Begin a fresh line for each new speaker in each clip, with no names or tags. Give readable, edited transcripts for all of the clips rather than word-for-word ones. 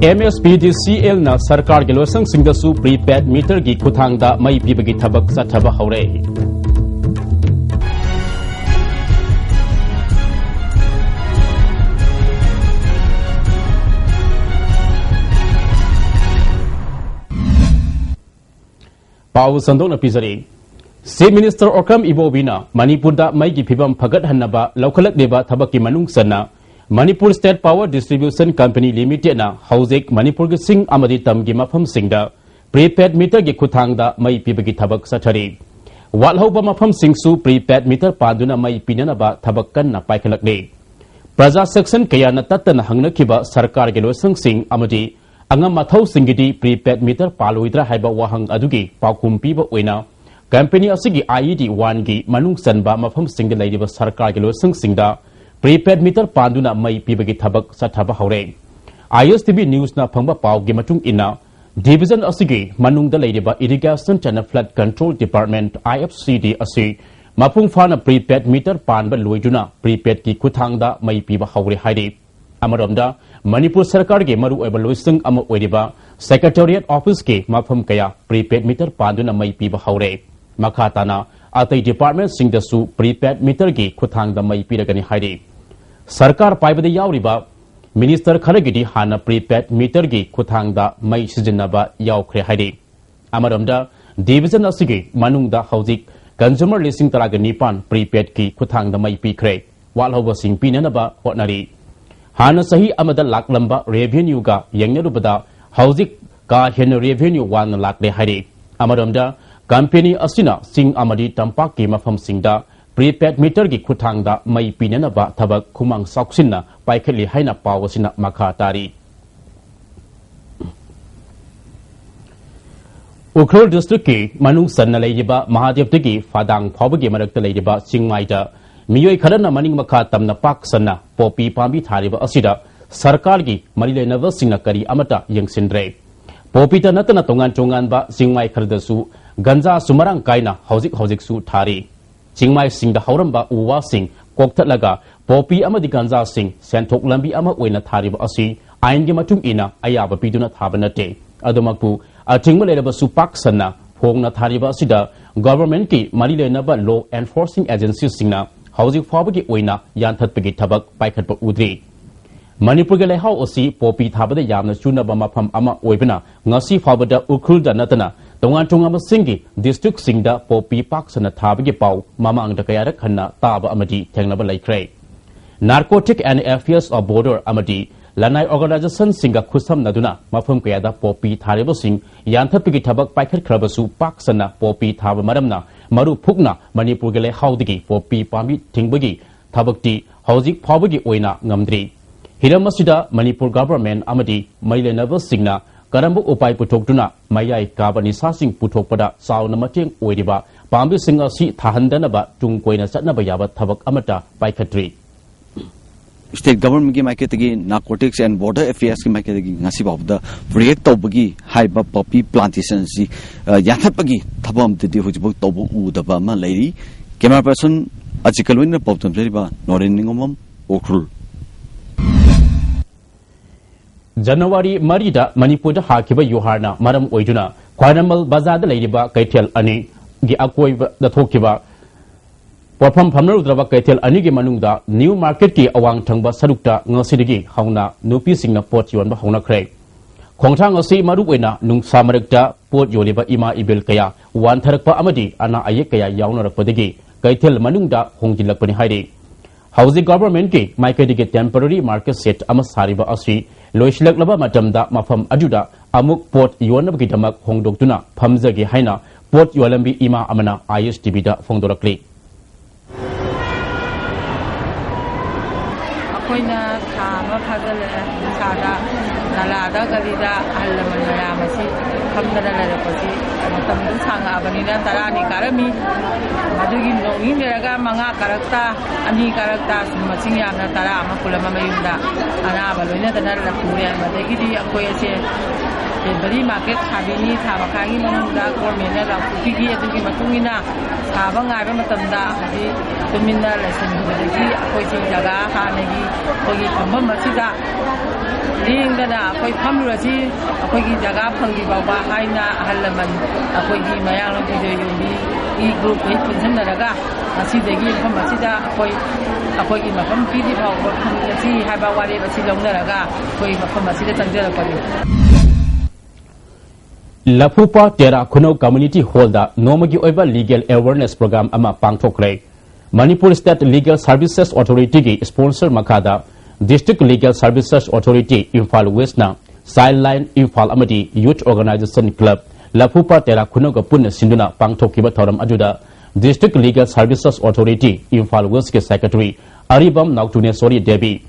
MSPDCL na sarkar gi losang singdasu prepaid meter gi kuthangda mai pibagi thabak sathaba hore. Pau sandong na pizari. Chief Minister Orkam Ibobina Manipur da mai gi phibam phagat hannaba lokhalak deba thabak ki manung sanna Manipur State Power Distribution Company Limited na Hauzik Manipur gi sing amadi tam gi mafam singda prepaid meter gi khuthangda mai pibagi thabak sathari walhoba mafam singsu prepaid meter paduna mai pinanaba thabak kan na paikhalakle praja section kaya na tatana hangnakiba sarkar gi losang sing amadi angam mathau singidi prepaid meter paloidra haiba wahang adugi paukum piba oina company asigi IED 1 gi manung sanba mafam singda leidiba sarkar gi losang singda prepaid meter panduna mai pibagi thabak sathaba hore ISTV news na phangba paw gi matung ina division asigi manung da leidiba irrigation and flood control department IFCD asi mapung fana prepaid meter panba loiduna prepaid ki khuthangda mai piba hore haide amaromda Manipur sarkar ge maru oiba loisung ama oiriba secretariat office ke mafam kaya prepaid meter panduna mai piba hore makhatana atai department singdasu prepaid meter gi khuthangda mai piragani haide sarkar paibada yauriba minister kharagidi hana prepaid meter gi khuthangda mai sijinaba yaukhre haide amaromda division asigi manungda hauzik consumer listing taraga nipan prepaid ki khuthangda mai pikhre walhoba sing pinanaba hotnari hana sahi amada laklamba revenue ga yangnarubada hauzik ka hen revenue 1 lakh le haide amaromda company asina sing amadi tampak ki mafam singda prepaid meter gi khuthangda mai pinanaba thabak khumang sauksinna paikhali haina pawasina makha tari Ukhrul district ki manung sanna leiba mahadevtagi fadang phawbagi marakta leiba chingmaida miyoi kharana maning makha tamna pak sanna popi pambi thariba asida sarkar gi marilena singna kari amata yengsinre popi ta natana tongan tongan ba chingmai khardasu ganja sumarang kaina hauzik su thari chingmai singda hauramba uwa sing kokthatlaga popi amadi ganja sing senthok lambi ama oina thariba asi ain gi matung ina ayaba piduna thabanate adumakpu athingma leraba su pak sanna phongna thariba asida government ki marilena ba law enforcing agencies singna hauzik phawbagi oina yanthatpagi thabak paikhatpa udri Manipur ge lehaw osi popi thabada yamna chunaba mafam ama oibna ngasi phawbada ukhul da natana tongan tongan singi district singda popi pak sana thabagi paw mamang da kaya rakhanna taba amadi thengnaba laikre narcotic and affairs of border amadi lanai organization singa khusam naduna mafam kaya da popi thariba sing yanthatpagi thabak paikhat khrabasu pak sana popi thaba maramna maru phukna Manipur ge lehaw digi popi pami thingbagi thabakti hauzik phawbagi oina ngamdri hiram asida Manipur government amadi mailena singna Karambu upai puthokduna mayai kabani sasing puthokpada sauna mateng oiriba pambi singa si thahandanaba tungkoina satnaba yaba thabak amata paikhatri
State government ki maiketagi narcotics and border affairs ki maiketagi ngasi babda project tawbagi haiba poppy plantation si yathatpagi thabam de hujibuk tawbu udaba ma leiri camera person achikalwin poptam seriba noreningomam okrul
January Marida Manipur da hakiba yuharna maram oiduna Kwanamal Bazada Ladiba Kaitel Ani gi akoi da thokiba Porpham Phamnarudraba Kaitel Ani gi manungda new market ki awang thangba sarukta ngasidigi hauna nupi singna pot yonba hauna kre Khongthang asi maru oina nung samarakta pot yoliba ima ibil kaya wan tharakpa amadi ana ayek kaya yaunarakpadigi Kaitel manungda hongjilakpani haide Housing government ki maikadigi temporary market set ama sariba asri loislaklaba matamda mafam ajuda amuk pot yonabagi damak hongdoktuna phamjagi haina pot yolambi ima amana ISTV da phongdorakli
akoina thama phagale thada nalada galida allaman mayamasi khamdana larapasi matamdu sanga abanina tarani karami adugi nongin deraga manga karakta ani karakta masing yamna tara ama kulama mayunda ana baloina dana la puri madagidi akoyase bari market habini thaba khangi manungda government la pigi adugi matungina thaba ngaiba matamda hadi tumina lesson hudagi akoi chi jaga hanagi kogi khambam masida lingdana akoi phamrasi akoi gi jaga phangi bawa haina halaman akoi gi mayang lam video yumbi i group hi punsanaraga asidagi phamasida akoi gi mafam pidi bawa phamasi haiba wari basi longnaraga akoi phamasida tangjara pari
Lapupa Tera Kuno Community Hall da Nomagi Oiva Legal Awareness Program ama pangthokre Manipur State Legal Services Authority ki sponsor makada District Legal Services Authority Imphal West na Sideline Imphal amadi Youth Organization Club Lapupa Tera Kuno ga punna sinduna pangthokkiba thoram aduda District Legal Services Authority Imphal West ke Secretary Aribam Nautune Sori Debi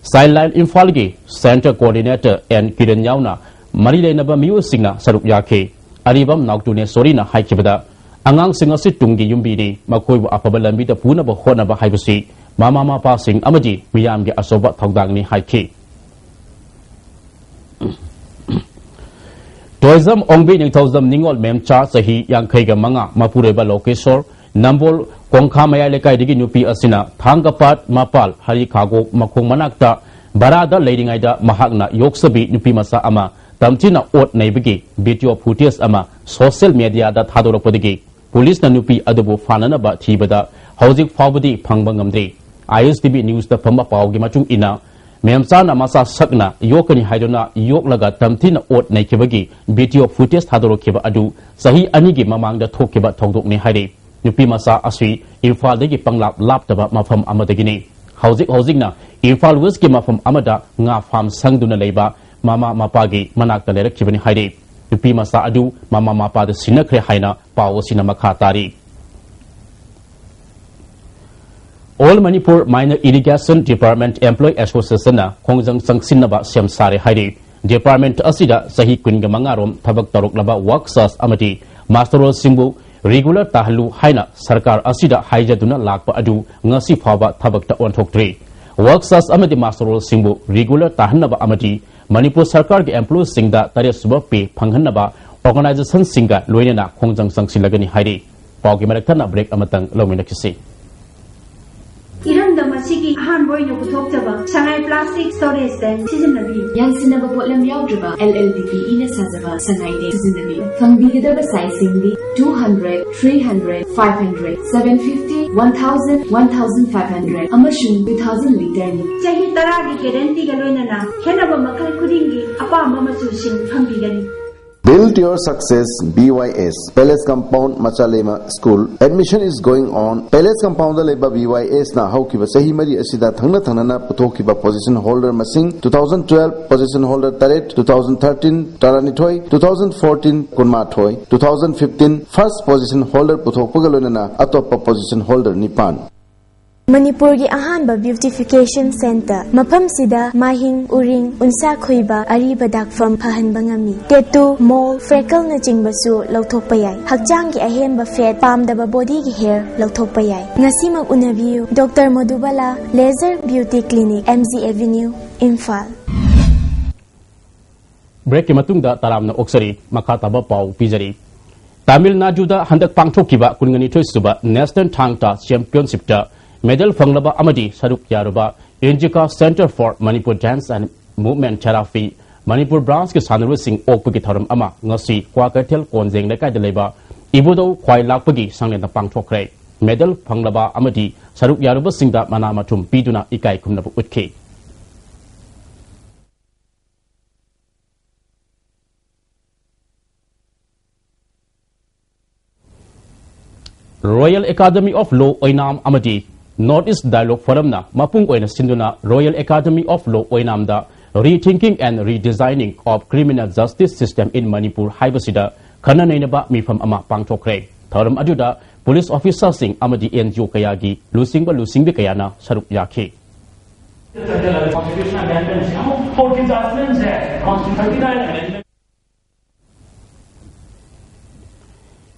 Sideline Imphal ki Center Coordinator and Kiran Yauna Marile Naba Miu Singna Sarup Yake Aribam Nautune Sorina Haikibada Angang Singa Situngi Yumbidi Makoi Apabalambi the Puna Bahona Bahibasi Mama passing Amadi Miyamgi Asoba Togdangni Haiki Tourism Ongbi Ningtozam Ningol Memcha Sahi Yang Kaiga Manga Mapureba Lokesor Nambol Kongka Maya Lekai Digi Nupi Asina Tangapat Mapal Hari Kago Makong Manakta Barada Lading Ida Mahagna Yoksabi Nupi Masa Ama Tamchina Ot Naibigi video footage ama social media da thadorapodigi police na nupi adubu fanana ba thibada housing fawbadi phangbangam ISTV news da phamba pawgi machung ina memsa na masa sakna yokani haidona yoklaga tamthina ot naikibagi video footage thadorokiba adu sahi anigi mamang da thokiba thongdok ni haide nupi masa aswi infal dagi panglap laptaba mafam amadagini housing na infal west ki mafam amada nga farm sangduna leiba Mama Mapagi Manak the Lerakibani Haide, the Pima Saadu, Mama Mapa the Sinakre Haina, Pao Sinamakatari. All Manipur Minor Irrigation Department Employee Association, Kongzang Sangsinaba Siam Sare Haide, Department Asida, Sahi Kungamangarum, Tabak Tarok Laba, Worksas Amati, Masteral Simbu, Regular Tahalu Haina, Sarkar Asida, Haijaduna Lakpa Adu, Ngasi Pava, Tabak Ta on Tok 3. Worksas Amati Masteral Simbu, Regular Tahanaba Amati, Manipur Sarkar ke employees singda tare suba pe phanghanaba organization singa loinena khongjang sangsilagani hairi pawgi marakthana break amatang lomina kisi
Iram da masigi han boy no puthok jaba sangai plastic storage tank sizinnabi
yang sinaba potlam yaudrba LLDP ina sajaba sangai de sizinnabi phangbigadaba sizing di 200 300 500 750 1000 1500 amashun 2000 liter ni
chahi taragi guarantee ga loinana khenaba makhal khudingi apama machu sing phangbigani
Build your success BYS Palace Compound Machalema School Admission is going on Palace Compound leba BYS na haukiba sahi mari asida thangna na puthokiba position holder masing 2012 position holder taret 2013 tarani thoi 2014 kunma thoi 2015 first position holder puthokpaga loinana atoppa position holder nipan
Manipur gi ahanba beautification center mafam sida mahing uring unsa khoiba ariba dakfam phahan bangami tattoo mole freckle na chingbasu lauthokpa yai hakjang gi ahemba fat pamdaba body gi hair lauthokpa yai ngasimak unabiu Dr. Madhubala Laser Beauty Clinic MZ Avenue Imphal
Break ki matungda taramna oksari makataba pau pizari Tamil Nadu da handak pangthokiba kungani thoisuba National Thangta Championship ta Medal Fanglaba Amadi Saruk Yaruba Injika Center for Manipur Dance and Movement Therapy Manipur Branch ke Sanru Singh Okpagi Tharam Ama Ngasi Kwakatel Konjeng Lekai Deleba Ibudo Kwai Lakpagi Sanglena Pangthokre Medal Fanglaba Amadi Saruk Yaruba Singda Manamatum Piduna Ikai Kumnabu Utke Royal Academy of Law Oinam Amadi Northeast Dialogue Forum na mapung oina sinduna Royal Academy of Law oinam da rethinking and redesigning of criminal justice system in Manipur haibasida khana nainaba mifam ama pangthokre thoram aduda police officer sing amadi NGO kayagi lusingbi kayana saruk yakhi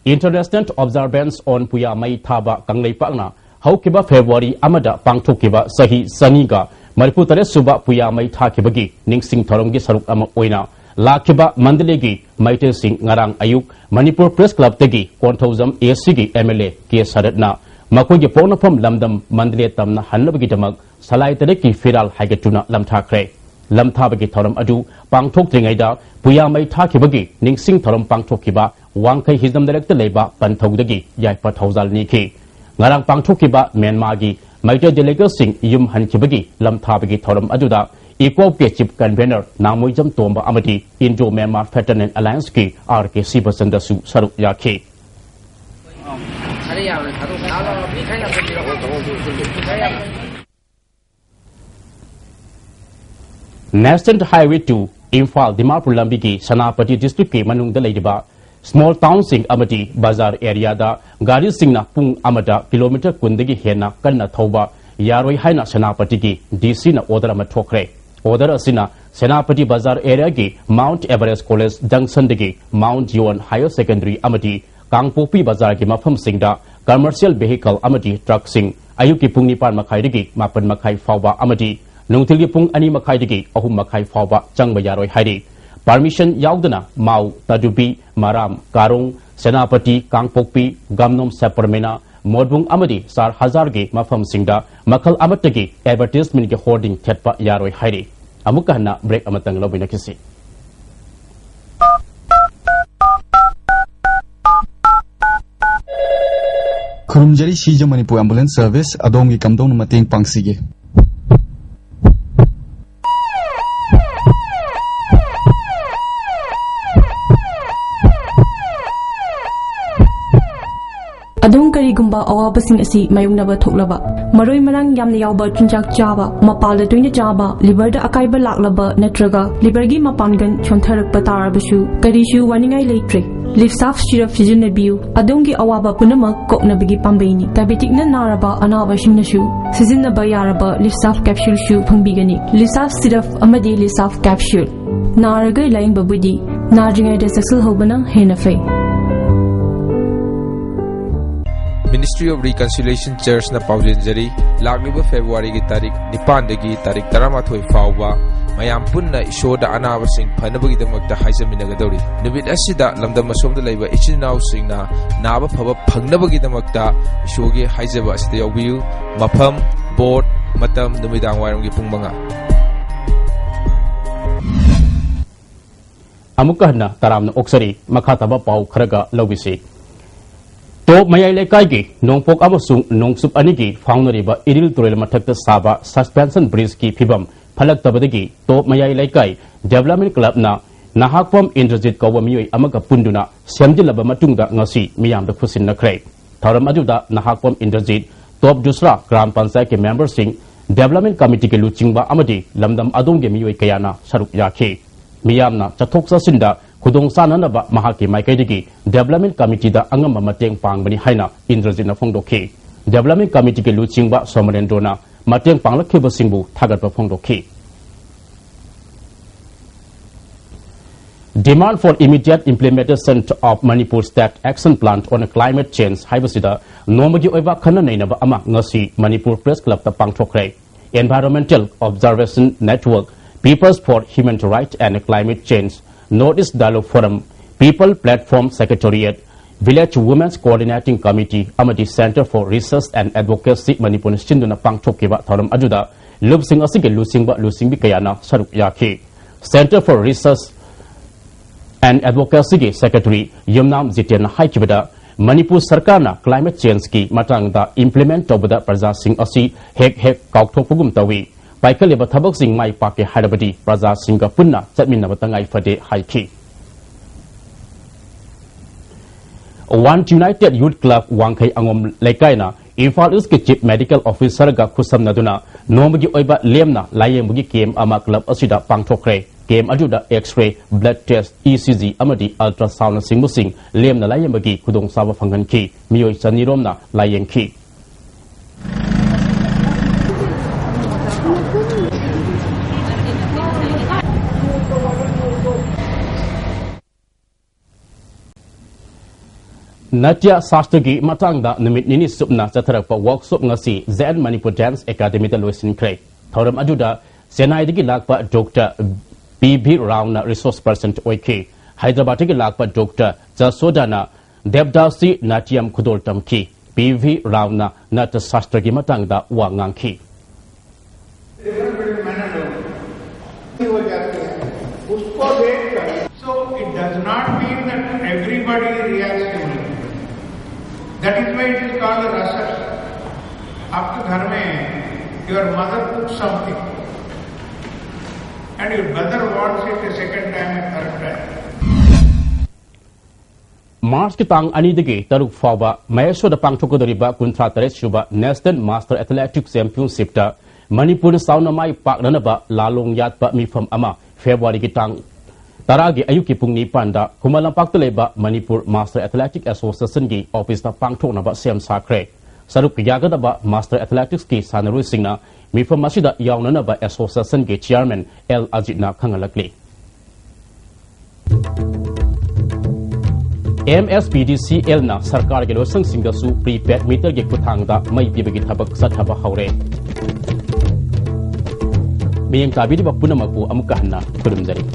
International Observance on Puya Mai Thaba Kanglei Pakna Haukiba February Amada Pangthokiba Sahi Saniga Manipur Tare Suba Puya Mai Thakibagi Ningsing Thoromgi Saruk Ama Oina लाखिबा मंडलेगी माइटे Singh ngarang ayuk Manipur Press Club tegi Konthauzam AC gi MLA ke saratna makoi ge ponapam lamdam mandle tamna hannabagi damak salai tere ki firal haigatuna lamthakre lamthabagi thoram adu pangthok tringaida puyamai thakibagi ningsing thoram pangthokiba wangkai hizdam director leba panthaudagi yaipa thauzal nikhi ngarang pangthokiba Myanmar gi maite delegate sing yum hankibagi lamthabagi thoram aduda Equal Chief Convener Namoijam Tomba Amati Indo Myanmar Federal Alliance ki RKC Basandasu Saru Yake. National Highway 2 Imphal Dimapur Lambiki Sanapati District ki Manung Dalaiba Small Town Sing Amati Bazar area da Gari Singna Pung Amata kilometer Kundigi Hena Kanna Thoba Yaroi Haina Sanapati ki DC na order Matokre. Order asina Senapati Bazar area gi Mount Everest College Junction digi Mount Yuan Higher Secondary Amati Kangpopi Bazar gi mafam singda commercial vehicle amati truck sing ayuki pungni par makai digi mapan makai fawba amati nungthilgi pung ani makai digi ahum makai fawba changba yaroi hairi permission yaudana mau tadubi maram karung Senapati Kangpopi Gamnom Saparmena Modbung Amadi Sar Hazar gi mafam singda makal amatagi advertisement gi hoarding thetpa yaroi hairi amuka na break amatang lobina kisi
Kurumjari Shija Manipur Ambulance Service adongi kamdong mating pangsige
Adong karigumba awabasing asi mayungnaba thoklaba maroi marang yamna yawba chunjak chaba mapala toina chaba liver da akaiba laklaba natraga liver gi mapangan chontharakpa tarabasu karishu waningai leitre lifsaf shiraf sijinabiu adongi awaba punamak koknabigi pambaini diabetic na naraba anaba shingnasu sizinaba yaraba lifsaf capsule shu phangbigani lifsaf siraf amadi lifsaf capsule naragai lain babudi narjingai da saksul hobana henafai
Ministry of Reconciliation Church na Paulinjari Lagliba February ki tarik Nipan dagi tarik Taramathoi Fauba Mayam punna Ishoda Anaba Sing Panabagi Damakta Haizaminagadori Nubit Asida Lamda Masomda Laiba Ichinau Sing na Naba Paba Pangnabagi Damakta Ishogi Haizaba Sida Yawiu Mapam Board Matam Numidang Warangi Pungbanga
Amukahna Taramna Oksari Makataba Pau Kharaga Lobisi Top Mayai Lekaigi, Nongpok Amasung, Nongsup Anigi, Founderiba, Iril Turel Matakta Saba, Suspension Bridge Ki Pibam, Palak Tabadigi, Top Mayai Lekai, Development Club na, Nahakwam Indrajit Kawami Amaka Punduna, Samjilaba Matunda Ngasi, Miam the Kusin Nakre. Taram Ajuda, Nahakwam Indrajit, Top Dusra, Gram Pansaki Member Sing, Development Committee Ke Luchingba Amadi, Lamdam Adonge Mioi Kayana, Saruk Yaki. Miamna, Chatoksa Sinda, Kudong Sananaba Mahaki Maikaidigi, Development Committee da Angam Mateng Pang Bani Haina, Indrajina Fongdoki. Development Committee ke Luchingba Somarendona, Mateng Panglakiba Singbu, Tagatba Fongdoki. Demand for immediate implementation of Manipur State Action Plan on Climate Change, Haibasida, Nomagi Oiba Kananainaba Ama Ngasi, Manipur Press Club the Pangtokre, Environmental Observation Network, Peoples for Human Rights and Climate Change, Northeast Dialogue Forum, People Platform Secretariat, Village Women's Coordinating Committee, Amadi Center for Research and Advocacy, Manipur Shinduna Pangtokiba, Thoram Ajuda, Lubsing Asige Lusingba Lusingbi Kayana, Saruk Yaki, Center for Research and Advocacy Secretary, Yumnam Zitian Haikibada, Manipur Sarkana, Climate Change Ki, Matangda, Implement Tobada Praza Sing Asi, Hek Kautopugum Tawi, Paikaliba Tabak Sing Mai Pake Hadabadi, Praza Singa Punna, Satminabatangai Fade Haiki. One United Youth Club Wangkai Angom Lekaina, Infal Uski Chief Medical Officer Ga Kusam Naduna, Nomagi Oiba Lemna, Layemugi Game Ama Club Asida Pangtokre, Game Ajuda X-ray, Blood Test, ECG, Amadi Ultrasound Singmusing, Lemna Layemagi, Kudong Saba Fanganki, Mio Saniromna, Layenki. Natya Sastagi Matangda Namit Nini Supna Satarapa Workshop Ngasi Zen Manipur Dance Academy the Loisin Craig. Thoram Ajuda Senai Digi Lakpa Dr. PV Rao resource person oiki Hyderabad ki lakpa Dr. Jasodana Devdasi Natiam Kudol Tamki PV Rao Nat Sastra ki matang da wangangki.
So it does not mean that everybody reacts similarly. That is why it is called a rasas. After घर में your mother cooks something and your brother wants it a second time and third time.
March ki tang ani degi taruk fawa Malaysia da pangthokadariba kuntra taret shuba National Master Athletics Championship ta Manipur sauna mai paknana ba lalong yat ba mifam ama February ki tang Taragi ayuki pung nipan da kumalampak leba Manipur Master Athletics Association ki office na pangthok na ba sem sakre sarup yaga da ba Master Athletics ki sanarui singna mifam masida yauna na ba association ki chairman L Ajit na khangalakli MSPDCL na sarkar ke losang singasu prepaid meter ke kuthang da mai bibagi thabak sathaba haure Miyang tabi di ba punamapu amukahna kudum jari